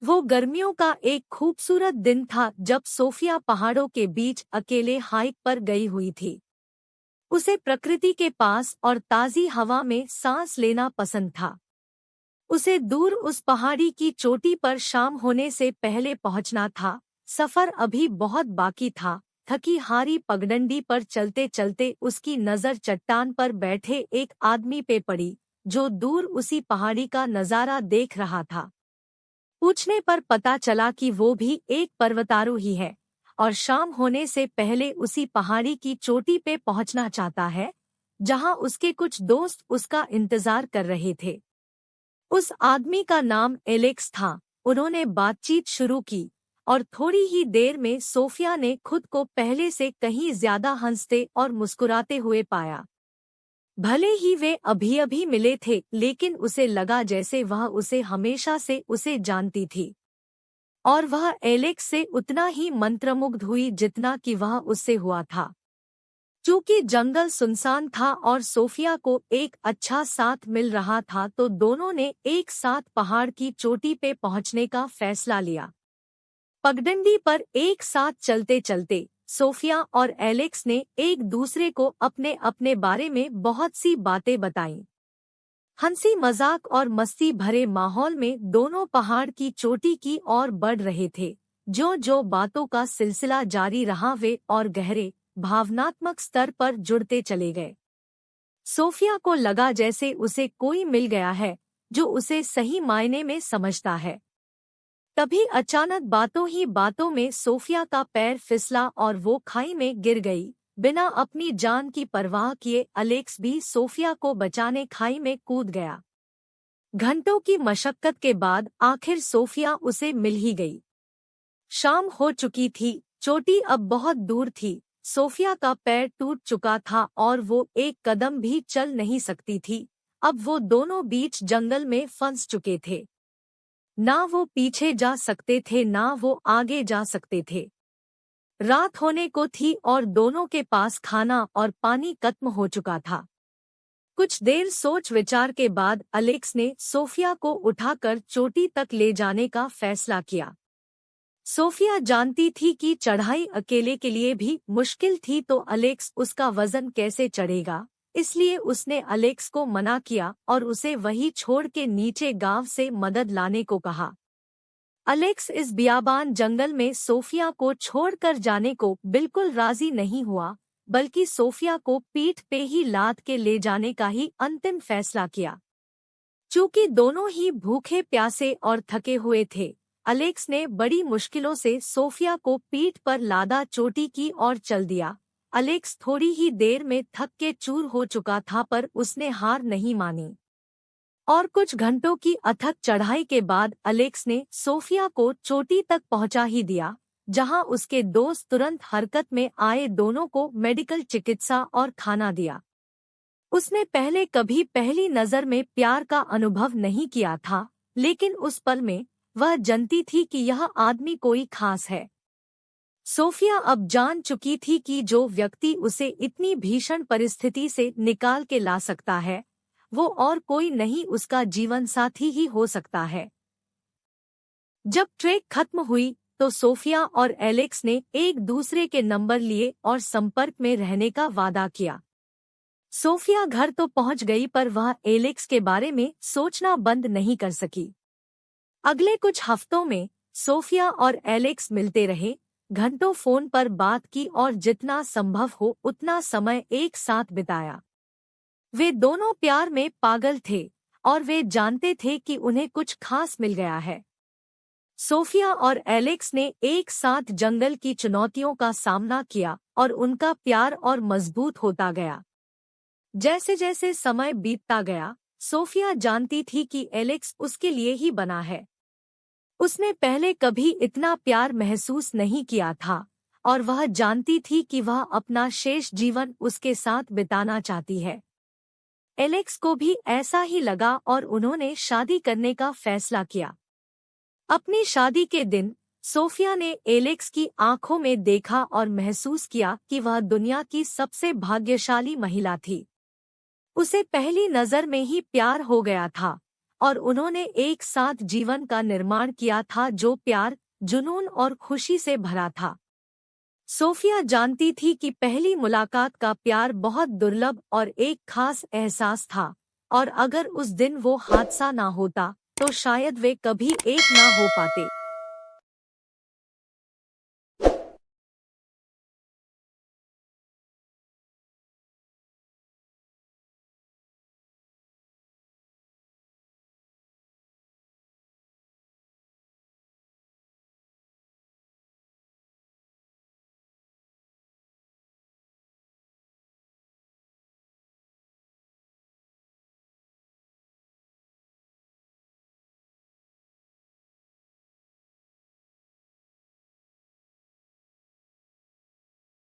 वो गर्मियों का एक खूबसूरत दिन था जब सोफिया पहाड़ों के बीच अकेले हाइक पर गई हुई थी। उसे प्रकृति के पास और ताज़ी हवा में सांस लेना पसंद था। उसे दूर उस पहाड़ी की चोटी पर शाम होने से पहले पहुंचना था। सफर अभी बहुत बाकी था। थकी हारी पगडंडी पर चलते चलते उसकी नज़र चट्टान पर बैठे एक आदमी पे पड़ी, जो दूर उसी पहाड़ी का नज़ारा देख रहा था। पूछने पर पता चला कि वो भी एक पर्वतारोही है और शाम होने से पहले उसी पहाड़ी की चोटी पे पहुंचना चाहता है, जहां उसके कुछ दोस्त उसका इंतजार कर रहे थे। उस आदमी का नाम एलेक्स था। उन्होंने बातचीत शुरू की और थोड़ी ही देर में सोफिया ने खुद को पहले से कहीं ज्यादा हंसते और मुस्कुराते हुए पाया। भले ही वे अभी अभी मिले थे, लेकिन उसे लगा जैसे वह उसे हमेशा से उसे जानती थी और वह एलेक्स से उतना ही मंत्रमुग्ध हुई जितना कि वह उससे हुआ था। चूंकि जंगल सुनसान था और सोफिया को एक अच्छा साथ मिल रहा था, तो दोनों ने एक साथ पहाड़ की चोटी पे पहुंचने का फैसला लिया। पगडंडी पर एक साथ चलते चलते सोफिया और एलेक्स ने एक दूसरे को अपने अपने बारे में बहुत सी बातें बताईं। हंसी मजाक और मस्ती भरे माहौल में दोनों पहाड़ की चोटी की ओर बढ़ रहे थे। जो जो बातों का सिलसिला जारी रहा, वे और गहरे भावनात्मक स्तर पर जुड़ते चले गए। सोफिया को लगा जैसे उसे कोई मिल गया है जो उसे सही मायने में समझता है। तभी अचानक बातों ही बातों में सोफिया का पैर फिसला और वो खाई में गिर गई। बिना अपनी जान की परवाह किए एलेक्स भी सोफिया को बचाने खाई में कूद गया। घंटों की मशक्कत के बाद आखिर सोफिया उसे मिल ही गई। शाम हो चुकी थी, चोटी अब बहुत दूर थी। सोफिया का पैर टूट चुका था और वो एक कदम भी चल नहीं सकती थी। अब वो दोनों बीच जंगल में फंस चुके थे। ना वो पीछे जा सकते थे, ना वो आगे जा सकते थे। रात होने को थी और दोनों के पास खाना और पानी खत्म हो चुका था। कुछ देर सोच विचार के बाद एलेक्स ने सोफिया को उठाकर चोटी तक ले जाने का फैसला किया। सोफिया जानती थी कि चढ़ाई अकेले के लिए भी मुश्किल थी, तो एलेक्स उसका वजन कैसे चढ़ेगा। इसलिए उसने एलेक्स को मना किया और उसे वही छोड़ के नीचे गांव से मदद लाने को कहा। एलेक्स इस बियाबान जंगल में सोफिया को छोड़कर जाने को बिल्कुल राजी नहीं हुआ, बल्कि सोफिया को पीठ पे ही लाद के ले जाने का ही अंतिम फैसला किया। चूंकि दोनों ही भूखे प्यासे और थके हुए थे, एलेक्स ने बड़ी मुश्किलों से सोफिया को पीठ पर लादा चोटी की ओर चल दिया। एलेक्स थोड़ी ही देर में थक के चूर हो चुका था, पर उसने हार नहीं मानी और कुछ घंटों की अथक चढ़ाई के बाद एलेक्स ने सोफिया को चोटी तक पहुंचा ही दिया, जहां उसके दोस्त तुरंत हरकत में आए दोनों को मेडिकल चिकित्सा और खाना दिया। उसने पहले कभी पहली नज़र में प्यार का अनुभव नहीं किया था, लेकिन उस पल में वह जानती थी कि यह आदमी कोई खास है। सोफिया अब जान चुकी थी कि जो व्यक्ति उसे इतनी भीषण परिस्थिति से निकाल के ला सकता है, वो और कोई नहीं, उसका जीवन साथी ही हो सकता है। जब ट्रेक खत्म हुई तो सोफिया और एलेक्स ने एक दूसरे के नंबर लिए और संपर्क में रहने का वादा किया। सोफिया घर तो पहुंच गई, पर वह एलेक्स के बारे में सोचना बंद नहीं कर सकी। अगले कुछ हफ्तों में सोफिया और एलेक्स मिलते रहे, घंटों फोन पर बात की और जितना संभव हो उतना समय एक साथ बिताया। वे दोनों प्यार में पागल थे और वे जानते थे कि उन्हें कुछ खास मिल गया है। सोफिया और एलेक्स ने एक साथ जंगल की चुनौतियों का सामना किया और उनका प्यार और मजबूत होता गया। जैसे जैसे समय बीतता गया, सोफिया जानती थी कि एलेक्स उसके लिए ही बना है। उसने पहले कभी इतना प्यार महसूस नहीं किया था और वह जानती थी कि वह अपना शेष जीवन उसके साथ बिताना चाहती है। एलेक्स को भी ऐसा ही लगा और उन्होंने शादी करने का फैसला किया। अपनी शादी के दिन सोफिया ने एलेक्स की आंखों में देखा और महसूस किया कि वह दुनिया की सबसे भाग्यशाली महिला थी। उसे पहली नज़र में ही प्यार हो गया था और उन्होंने एक साथ जीवन का निर्माण किया था जो प्यार, जुनून और खुशी से भरा था। सोफिया जानती थी कि पहली मुलाकात का प्यार बहुत दुर्लभ और एक खास एहसास था, और अगर उस दिन वो हादसा ना होता तो शायद वे कभी एक ना हो पाते।